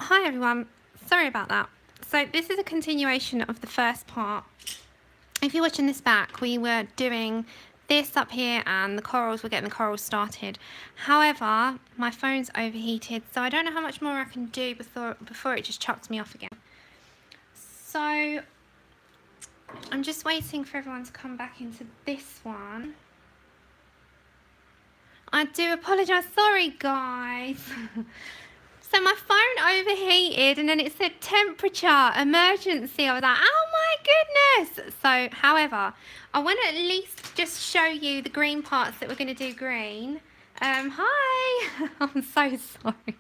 Hi everyone, sorry about that. So this is a continuation of the first part. If you're watching this back, we were doing this up here and the corals, we're getting the corals started. However, my phone's overheated, so I don't know how much more I can do before it just chucks me off again. So I'm just waiting for everyone to come back into this one. I do apologise, sorry guys. So my phone overheated and then it said temperature, emergency. I was like, oh my goodness. So, however, I want to at least just show you the green parts that we're going to do green. Hi. I'm so sorry.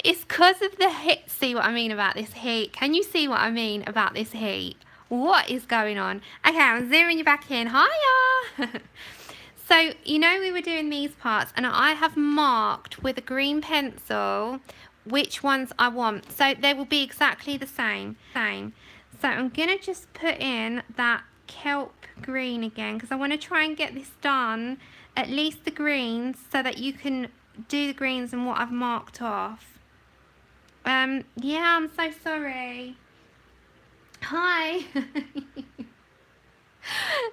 It's because of the heat. See what I mean about this heat? Can you see what I mean about this heat? What is going on? Okay, I'm zooming you back in. Hiya. So, you know we were doing these parts and I have marked with a green pencil which ones I want. So they will be exactly the same. So I'm going to just put in that kelp green again because I want to try and get this done, at least the greens, so that you can do the greens and what I've marked off. Yeah, I'm so sorry. Hi.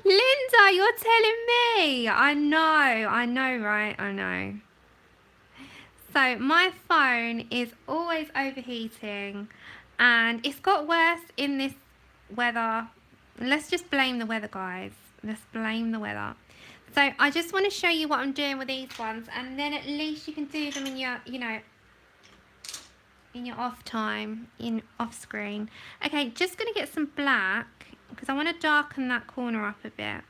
Linda, you're telling me. I know, right? I know. So my phone is always overheating and it's got worse in this weather. Let's just blame the weather, guys. Let's blame the weather. So I just want to show you what I'm doing with these ones and then at least you can do them in your, in your off time, off screen. Okay, just going to get some black because I want to darken that corner up a bit.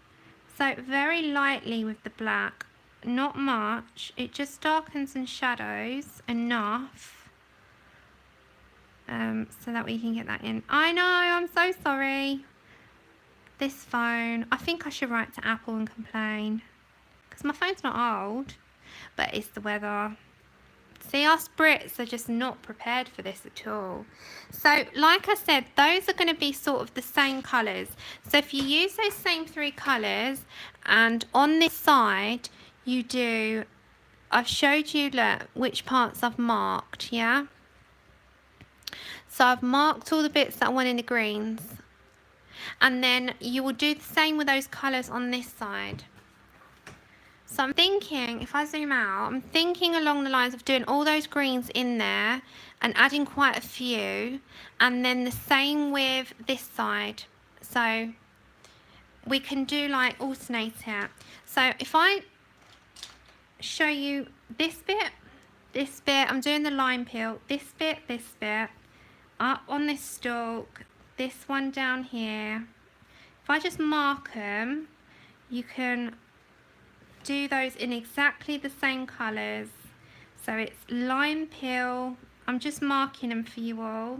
So very lightly with the black, not much. It just darkens and shadows enough so that we can get that in. I know, I'm so sorry. This phone, I think I should write to Apple and complain because my phone's not old, but it's the weather. See, us Brits are just not prepared for this at all. So, like I said, those are going to be sort of the same colours. So if you use those same three colours, and on this side, you do, I've showed you, look, which parts I've marked, yeah? So I've marked all the bits that I want in the greens. And then you will do the same with those colours on this side. So I'm thinking, if I zoom out, I'm thinking along the lines of doing all those greens in there and adding quite a few, and then the same with this side. So we can do like alternate it. So if I show you this bit, I'm doing the lime peel, this bit, up on this stalk, this one down here. If I just mark them, you can do those in exactly the same colours. So it's lime peel, I'm just marking them for you all.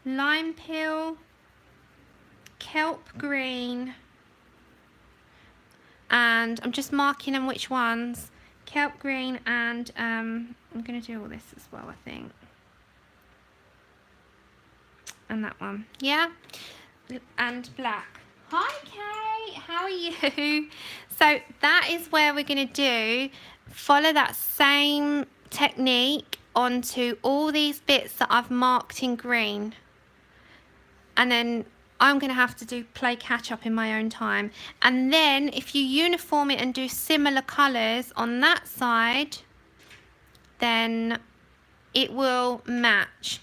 Lime peel, kelp green, and I'm just marking them which ones. Kelp green and I'm going to do all this as well, I think. And that one, yeah? And black. Hi Kate, how are you? So that is where we're going to do, follow that same technique onto all these bits that I've marked in green. And then I'm going to have to play catch up in my own time. And then if you uniform it and do similar colours on that side, then it will match.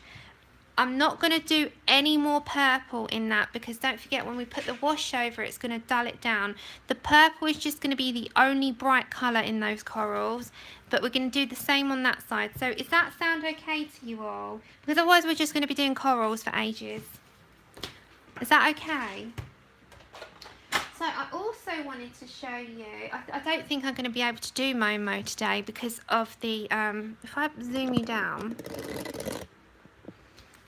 I'm not going to do any more purple in that because don't forget when we put the wash over it's going to dull it down. The purple is just going to be the only bright colour in those corals, but we're going to do the same on that side. So does that sound okay to you all? Because otherwise we're just going to be doing corals for ages. Is that okay? So I also wanted to show you, I don't think I'm going to be able to do Momo today because of the, if I zoom you down,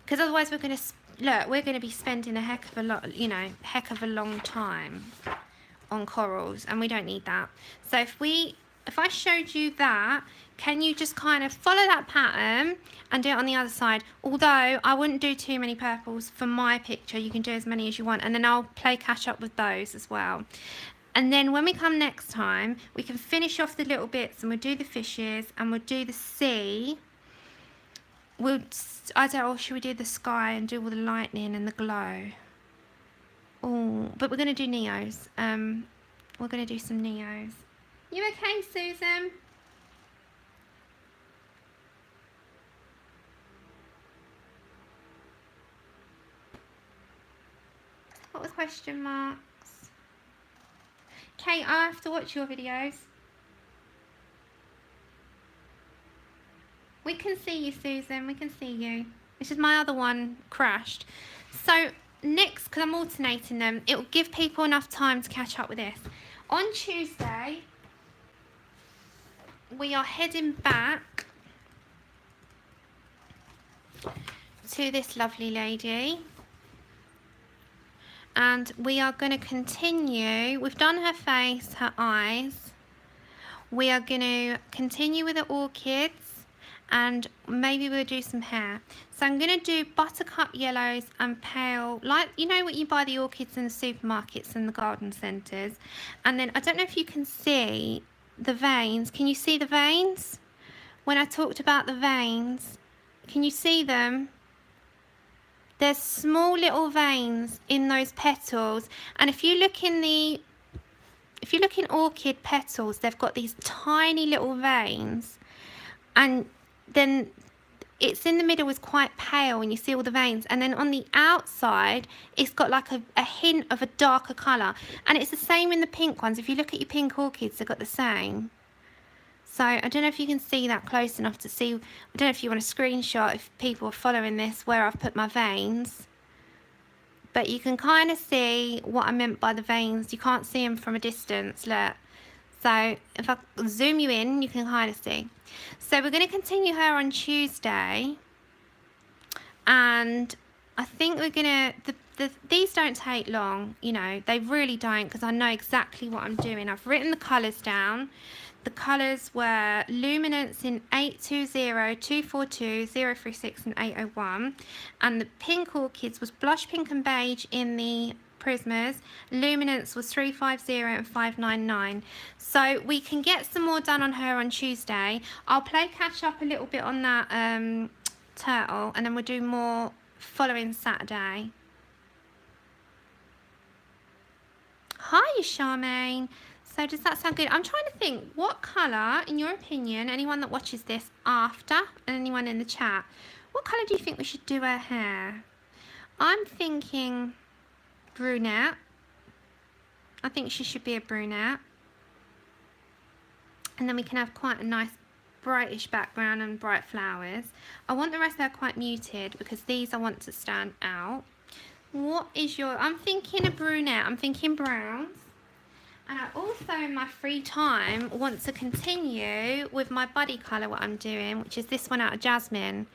because otherwise we're going to be spending a heck of a long time on corals and we don't need that. So if I showed you that, can you just kind of follow that pattern and do it on the other side? Although I wouldn't do too many purples for my picture, you can do as many as you want and then I'll play catch up with those as well. And then when we come next time, we can finish off the little bits and we'll do the fishes and we'll do the sea. I don't know, should we do the sky and do all the lightning and the glow? Oh, but we're going to do Neos. We're going to do some Neos. You okay, Susan? What was question marks? Kate, I have to watch your videos. We can see you, Susan. We can see you. It's just my other one crashed. So next, because I'm alternating them, it will give people enough time to catch up with this. On Tuesday, we are heading back to this lovely lady. And we are going to continue. We've done her face, her eyes. We are going to continue with the orchids. And maybe we'll do some hair. So I'm going to do buttercup yellows and pale, like, you know what you buy the orchids in the supermarkets and the garden centres. And then I don't know if you can see the veins. Can you see the veins? When I talked about the veins, can you see them? There's small little veins in those petals. And if you look in orchid petals, they've got these tiny little veins. And then it's in the middle is quite pale and you see all the veins, and then on the outside it's got like a hint of a darker colour, and it's the same in the pink ones. If you look at your pink orchids, they've got the same. So I don't know if you can see that close enough to see. I don't know if you want a screenshot if people are following this where I've put my veins, but you can kind of see what I meant by the veins. You can't see them from a distance, look. So if I zoom you in, you can kind of see. So we're going to continue her on Tuesday. And I think we're going to... These don't take long, you know. They really don't, because I know exactly what I'm doing. I've written the colours down. The colours were Luminance in 820, 242, 036 and 801. And the pink orchids was Blush Pink and Beige in the Prismas. Luminance was 350 and 599. So we can get some more done on her on Tuesday. I'll play catch up a little bit on that turtle, and then we'll do more following Saturday. Hi Charmaine. So does that sound good? I'm trying to think, what colour, in your opinion, anyone that watches this after and anyone in the chat, what colour do you think we should do her hair? I'm thinking brunette. I think she should be a brunette. And then we can have quite a nice brightish background and bright flowers. I want the rest of her quite muted because these I want to stand out. What is your... I'm thinking a brunette. I'm thinking browns. And I also, in my free time, want to continue with my buddy colour, what I'm doing, which is this one out of Jasmine.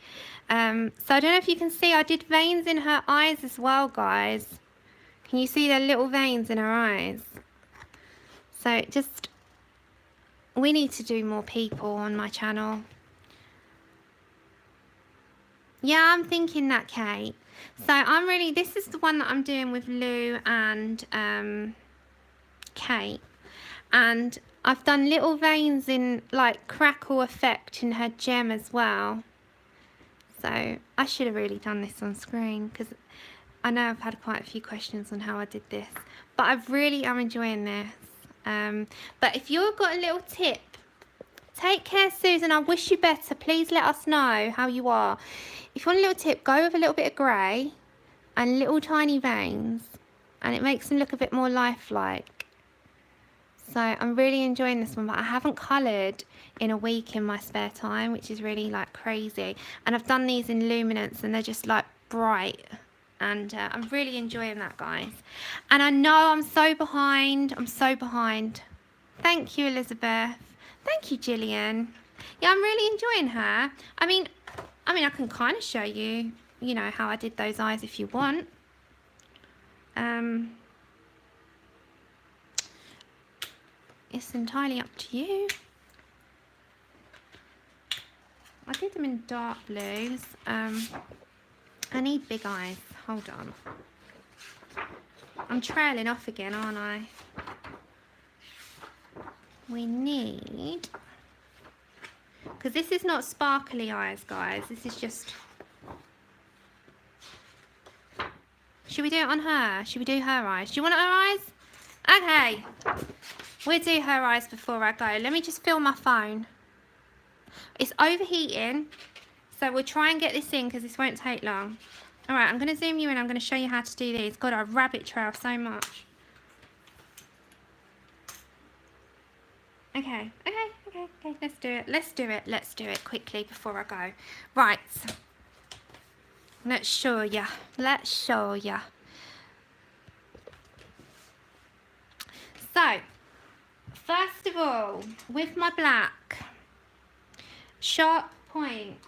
So I don't know if you can see, I did veins in her eyes as well, guys. Can you see the little veins in her eyes? So just, we need to do more people on my channel. Yeah, I'm thinking that, Kate. So I'm really, this is the one that I'm doing with Lou and Kate, and I've done little veins in like crackle effect in her gem as well. So I should have really done this on screen because I know I've had quite a few questions on how I did this, but I really am enjoying this. But if you've got a little tip, take care Susan, I wish you better. Please let us know how you are. If you want a little tip, go with a little bit of grey and little tiny veins, and it makes them look a bit more lifelike. So I'm really enjoying this one, but I haven't coloured in a week in my spare time, which is really like crazy. And I've done these in Luminance and they're just like bright. And I'm really enjoying that, guys. And I know I'm so behind. I'm so behind. Thank you, Elizabeth. Thank you, Gillian. Yeah, I'm really enjoying her. I mean, I can kind of show you, you know, how I did those eyes if you want. It's entirely up to you. I did them in dark blues. I need big eyes. Hold on. I'm trailing off again, aren't I? We need Because this is not sparkly eyes, guys. This is just... Should we do it on her? Should we do her eyes? Do you want her eyes? Okay. We'll do her eyes before I go. Let me just fill my phone. It's overheating, so we'll try and get this in because this won't take long. Alright, I'm going to zoom you in. I'm going to show you how to do these. God, I rabbit trail so much. Okay, let's do it quickly before I go. Right, let's show ya. So, first of all, with my black, sharp point.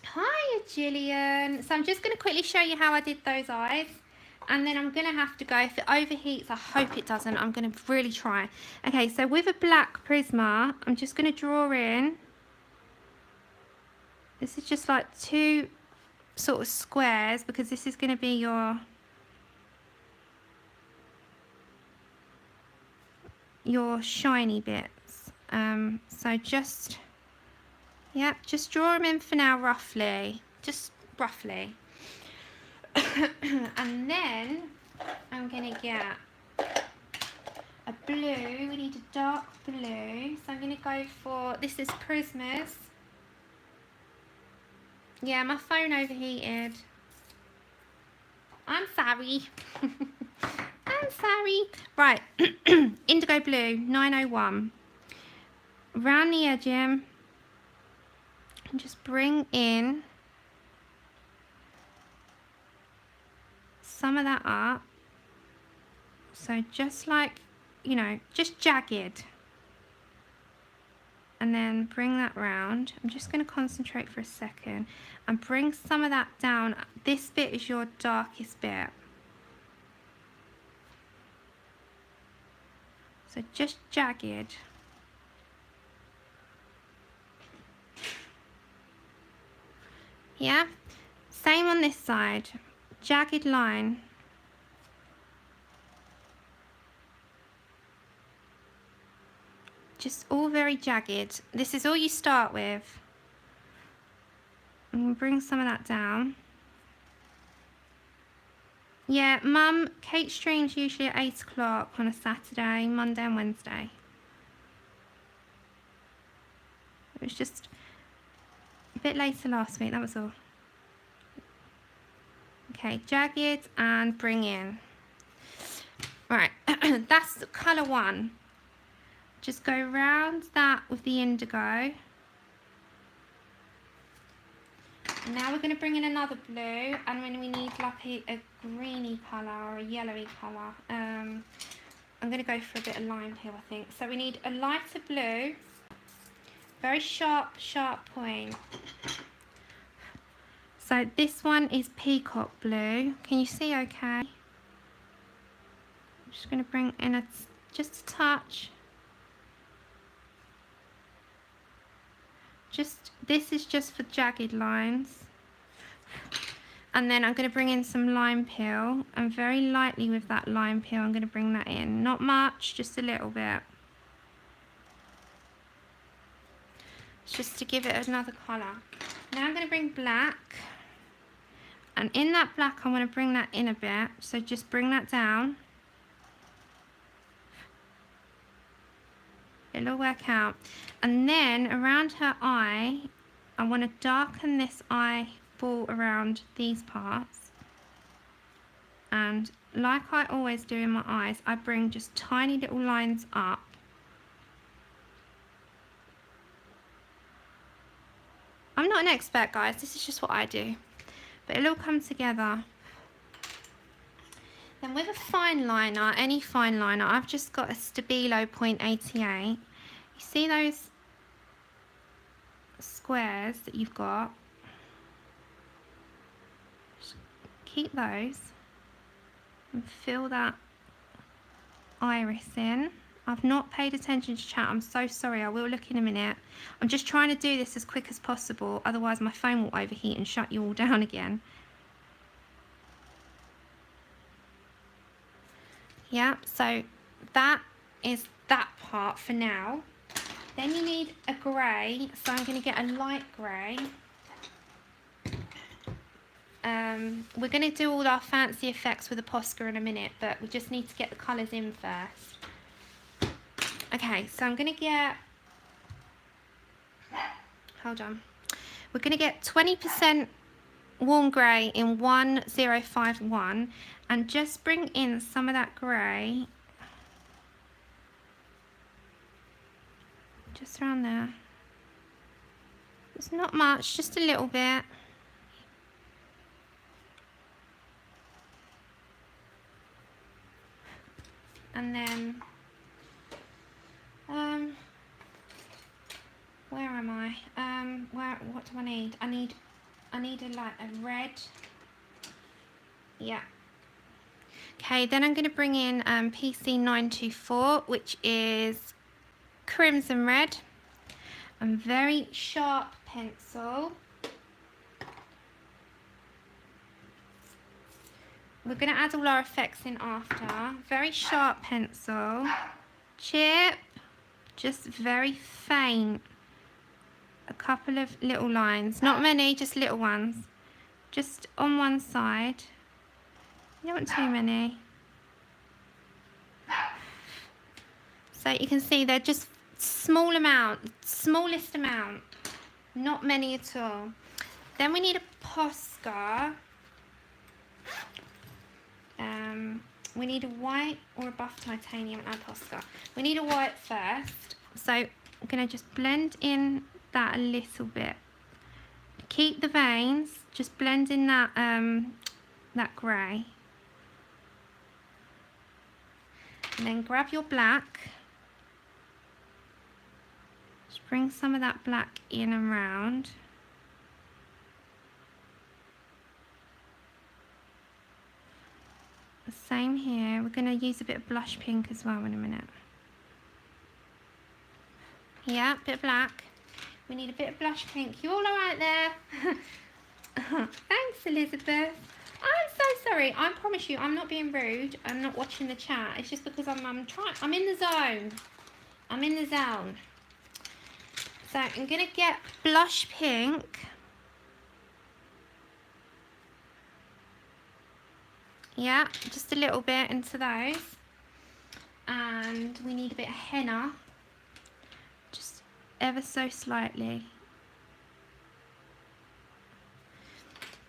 Hi, Gillian. So I'm just going to quickly show you how I did those eyes. And then I'm going to have to go, if it overheats, I hope it doesn't, I'm going to really try. Okay, so with a black Prisma, I'm just going to draw in. This is just like 2 sort of squares, because this is going to be your shiny bits. So just, yeah, just draw them in for now, roughly. Just roughly. And then I'm going to get a blue. We need a dark blue. So I'm going to go for, this is Prismas. Yeah, my phone overheated. I'm sorry. I'm sorry. Right, indigo blue, 901. Around the edging, and just bring in some of that up. So just like, you know, just jagged. And then bring that round. I'm just going to concentrate for a second and bring some of that down. This bit is your darkest bit. So just jagged. Yeah, same on this side. Jagged line. Just all very jagged. This is all you start with. And bring some of that down. Yeah, Mum, Kate streams usually at 8 o'clock on a Saturday, Monday and Wednesday. It was just a bit later last week, that was all. Okay, jagged and bring in. Right, that's colour 1. Just go round that with the indigo. And now we're going to bring in another blue, and when we need like a greeny colour or a yellowy colour, I'm going to go for a bit of lime here, I think. So we need a lighter blue, very sharp point. So this one is peacock blue. Can you see okay? I'm just going to bring in just a touch. This is just for jagged lines. And then I'm going to bring in some lime peel, and very lightly with that lime peel I'm going to bring that in. Not much, just a little bit. Just to give it another colour. Now I'm going to bring black. And in that black I want to bring that in a bit. So just bring that down. It'll work out. And then around her eye, I want to darken this eyeball around these parts. And like I always do in my eyes, I bring just tiny little lines up. I'm not an expert, guys. This is just what I do. But it'll all come together. Then with a fine liner, any fine liner, I've just got a Stabilo 0.88. You see those squares that you've got? Just keep those and fill that iris in. I've not paid attention to chat. I'm so sorry. I will look in a minute. I'm just trying to do this as quick as possible. Otherwise my phone will overheat and shut you all down again. Yeah, so that is that part for now. Then you need a grey, so I'm going to get a light grey. We're going to do all our fancy effects with the Posca in a minute, but we just need to get the colours in first. Okay, so I'm going to get, hold on, we're going to get 20% warm grey in 1051 and just bring in some of that grey just around there. It's not much, just a little bit. And then where am I? What do I need? I need a red. Yeah. Okay, then I'm going to bring in PC924, which is crimson red, and very sharp pencil. We're going to add all our effects in after. Very sharp pencil. Chip, just very faint. A couple of little lines, not many, just little ones. Just on one side. You don't want too many. So you can see they're just small amount, smallest amount. Not many at all. Then we need a Posca. We need a white or a buff titanium and Posca. We need a white first. So I'm going to just blend in that a little bit. Keep the veins, just blend in that that grey. And then grab your black. Just bring some of that black in and round. The same here. We're going to use a bit of blush pink as well in a minute. Yeah, bit of black. We need a bit of blush pink. You all alright there? Thanks, Elizabeth. I'm so sorry. I promise you, I'm not being rude. I'm not watching the chat. It's just because I'm in the zone. I'm in the zone. So I'm going to get blush pink. Yeah, just a little bit into those. And we need a bit of henna. Just ever so slightly.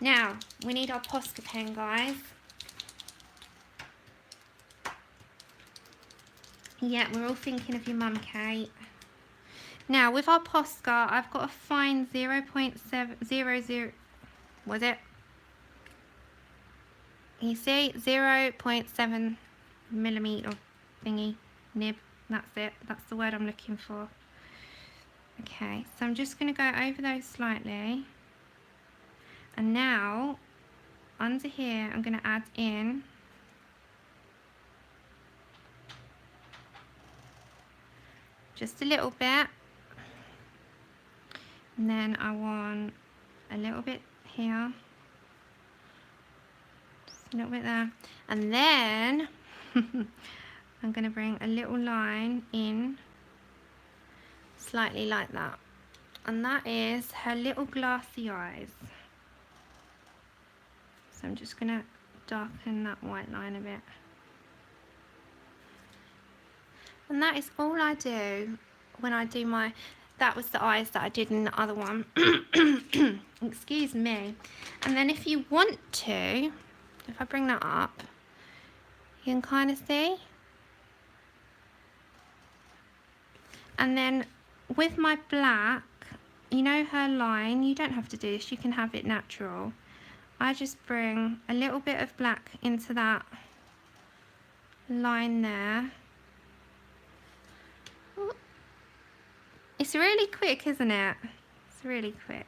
Now, we need our Posca pen, guys. Yeah, we're all thinking of your mum, Kate. Now, with our Posca, I've got a fine 0.700, was it? You see, 0.7 millimeter thingy, nib, that's it, that's the word I'm looking for. Okay, so I'm just going to go over those slightly. And now, under here, I'm going to add in just a little bit. And then I want a little bit here. A little bit there, and then I'm going to bring a little line in slightly like that, and that is her little glassy eyes. So I'm just going to darken that white line a bit, and that is all I do when I do my, that was the eyes that I did in the other one. Excuse me. And then if you want to, if I bring that up, you can kind of see. And then with my black, you know her line, you don't have to do this, you can have it natural. I just bring a little bit of black into that line there. It's really quick, isn't it? It's really quick.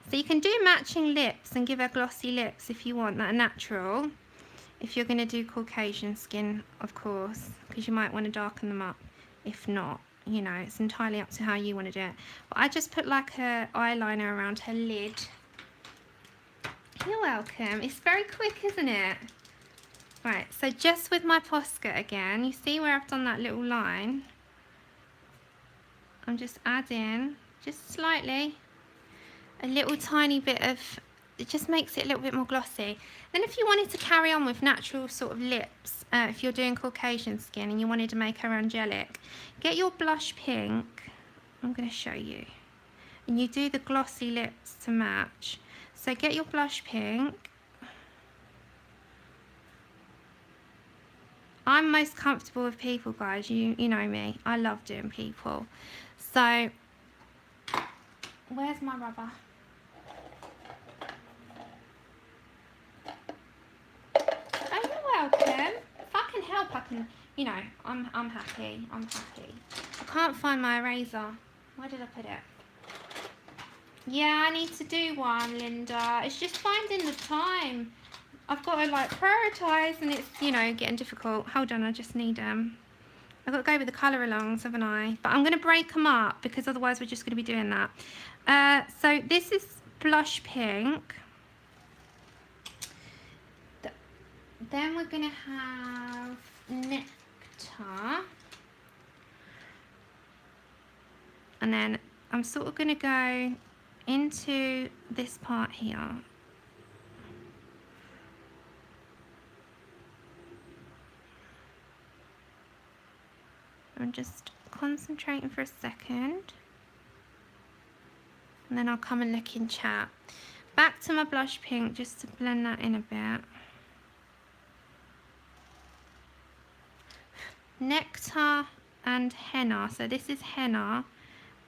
So you can do matching lips and give her glossy lips if you want, that are natural. If you're going to do Caucasian skin, of course, because you might want to darken them up. If not, you know, it's entirely up to how you want to do it. But I just put like her eyeliner around her lid. You're welcome. It's very quick, isn't it? Right, so just with my Posca again, you see where I've done that little line? I'm just adding, just slightly, a little tiny bit of, it just makes it a little bit more glossy. Then if you wanted to carry on with natural sort of lips, if you're doing Caucasian skin and you wanted to make her angelic, get your blush pink, I'm going to show you, and you do the glossy lips to match. So get your blush pink. I'm most comfortable with people, guys, you know me, I love doing people. So where's my rubber? Oh, you're welcome. If I can help, I can, you know, I'm happy. I'm happy. I can't find my eraser. Where did I put it? Yeah, I need to do one, Linda. It's just finding the time. I've got to like prioritise, and it's, you know, getting difficult. Hold on, I just need I've got to go with the colour alongs, haven't I? But I'm going to break them up because otherwise we're just going to be doing that. So this is blush pink. Then we're going to have nectar. And then I'm sort of going to go into this part here. I'm just concentrating for a second. And then I'll come and look in chat. Back to my blush pink just to blend that in a bit. Nectar and henna. So this is henna,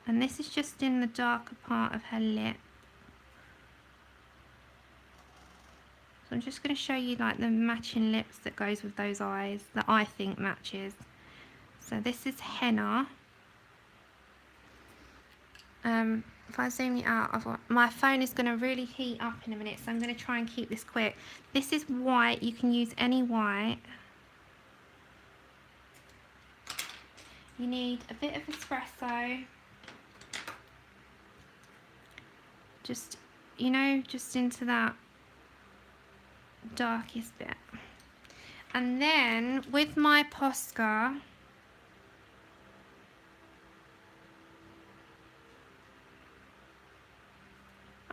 and this is just in the darker part of her lip. So I'm just going to show you like the matching lips that goes with those eyes that I think matches. So this is henna. If I zoom you out, my phone is going to really heat up in a minute, so I'm going to try and keep this quick. This is white. You can use any white. You need a bit of espresso. Just, you know, just into that darkest bit. And then with my Posca,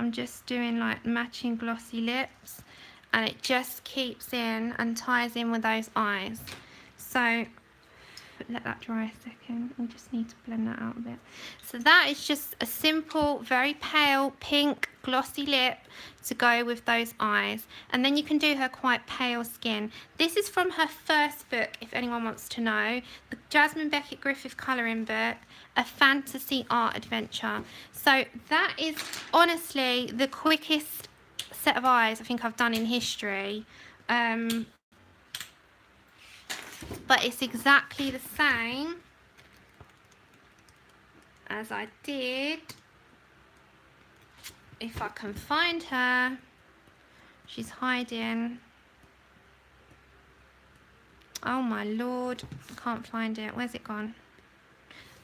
I'm just doing like matching glossy lips, and it just keeps in and ties in with those eyes. So let that dry a second. We just need to blend that out a bit. So that is just a simple, very pale pink glossy lip to go with those eyes. And then you can do her quite pale skin. This is from her first book, if anyone wants to know, the Jasmine Beckett Griffith colouring book, A Fantasy Art Adventure. So that is honestly the quickest set of eyes I think I've done in history. But it's exactly the same as I did. If I can find her, she's hiding. Oh my lord, I can't find it. Where's it gone?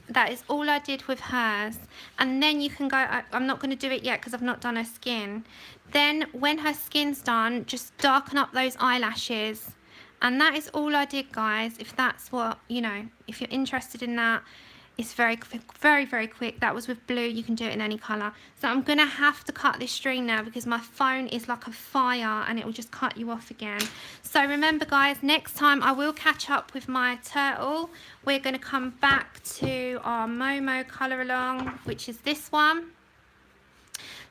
That is all I did with hers. And then you can go, I'm not going to do it yet because I've not done her skin. Then when her skin's done, just darken up those eyelashes. And that is all I did, guys. If that's what, you know, if you're interested in that, it's very quick. That was with blue. You can do it in any colour. So I'm going to have to cut this stream now because my phone is like a fire and it will just cut you off again. So remember, guys, next time I will catch up with my turtle. We're going to come back to our Momo colour along, which is this one.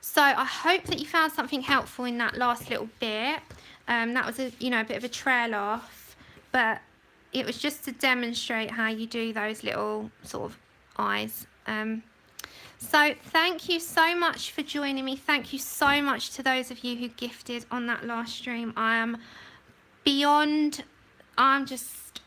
So I hope that you found something helpful in that last little bit. That was a bit of a trail off, but it was just to demonstrate how you do those little sort of eyes. So thank you so much for joining me. Thank you so much to those of you who gifted on that last stream. I'm just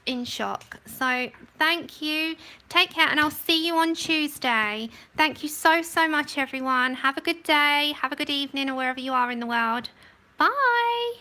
in shock. So thank you. Take care, and I'll see you on Tuesday. Thank you so much, everyone. Have a good day. Have a good evening, or wherever you are in the world. Bye.